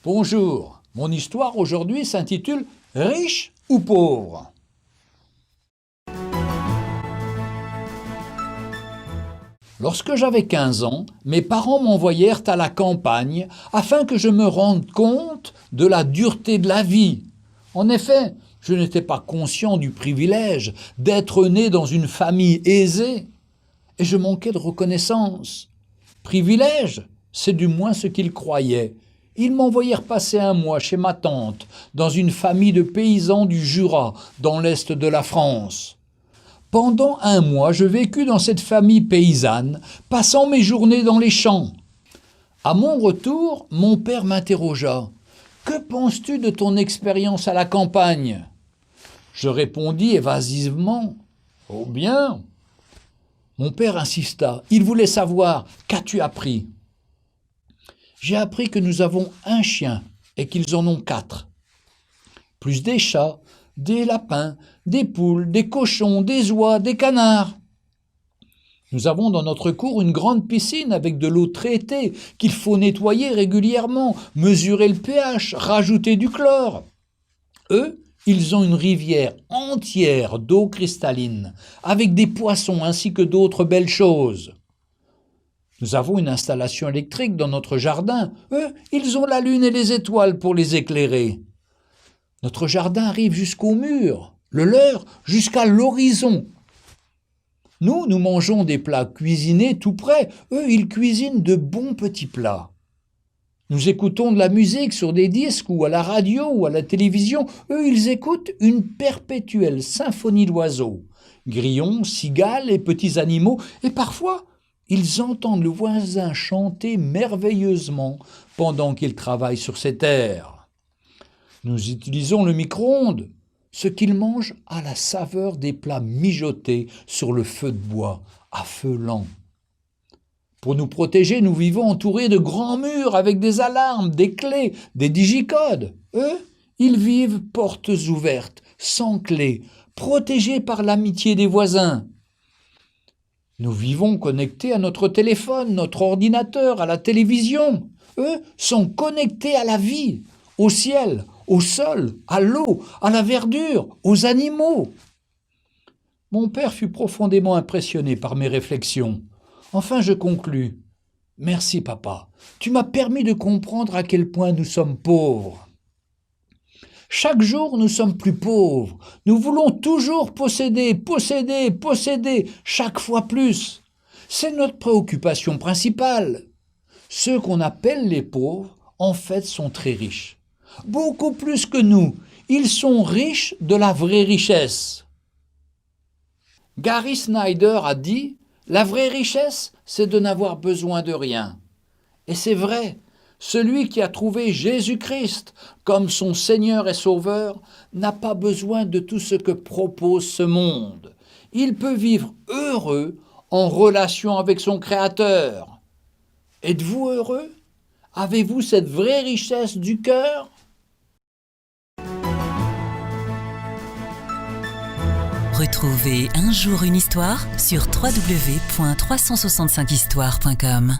Bonjour, mon histoire aujourd'hui s'intitule « Riche ou pauvre ?» Lorsque j'avais 15 ans, mes parents m'envoyèrent à la campagne afin que je me rende compte de la dureté de la vie. En effet, je n'étais pas conscient du privilège d'être né dans une famille aisée et je manquais de reconnaissance. Privilège, c'est du moins ce qu'ils croyaient. Ils m'envoyèrent passer un mois chez ma tante, dans une famille de paysans du Jura, dans l'est de la France. Pendant un mois, je vécus dans cette famille paysanne, passant mes journées dans les champs. À mon retour, mon père m'interrogea. « Que penses-tu de ton expérience à la campagne ?» Je répondis évasivement. « Oh bien !» Mon père insista. Il voulait savoir « Qu'as-tu appris ?» J'ai appris que nous avons un chien et qu'ils en ont 4. Plus des chats, des lapins, des poules, des cochons, des oies, des canards. Nous avons dans notre cour une grande piscine avec de l'eau traitée qu'il faut nettoyer régulièrement, mesurer le pH, rajouter du chlore. Eux, ils ont une rivière entière d'eau cristalline, avec des poissons ainsi que d'autres belles choses. Nous avons une installation électrique dans notre jardin. Eux, ils ont la lune et les étoiles pour les éclairer. Notre jardin arrive jusqu'au mur, le leur jusqu'à l'horizon. Nous mangeons des plats cuisinés tout près. Eux, ils cuisinent de bons petits plats. Nous écoutons de la musique sur des disques ou à la radio ou à la télévision. Eux, ils écoutent une perpétuelle symphonie d'oiseaux. Grillons, cigales et petits animaux. Et parfois, ils entendent le voisin chanter merveilleusement pendant qu'il travaille sur ses terres. Nous utilisons le micro-ondes. Ce qu'ils mangent a la saveur des plats mijotés sur le feu de bois, à feu lent. Pour nous protéger, nous vivons entourés de grands murs avec des alarmes, des clés, des digicodes. Eux, ils vivent portes ouvertes, sans clé, protégés par l'amitié des voisins. Nous vivons connectés à notre téléphone, notre ordinateur, à la télévision. Eux sont connectés à la vie, au ciel, au sol, à l'eau, à la verdure, aux animaux. Mon père fut profondément impressionné par mes réflexions. Enfin, je conclus. « Merci, papa. Tu m'as permis de comprendre à quel point nous sommes pauvres. Chaque jour, nous sommes plus pauvres. Nous voulons toujours posséder, posséder, posséder, chaque fois plus. C'est notre préoccupation principale. Ceux qu'on appelle les pauvres, en fait, sont très riches. Beaucoup plus que nous. Ils sont riches de la vraie richesse. Gary Snyder a dit « La vraie richesse, c'est de n'avoir besoin de rien. » Et c'est vrai. Celui qui a trouvé Jésus-Christ comme son Seigneur et Sauveur n'a pas besoin de tout ce que propose ce monde. Il peut vivre heureux en relation avec son Créateur. Êtes-vous heureux? Avez-vous cette vraie richesse du cœur? Retrouvez Un jour une histoire sur www.365histoire.com.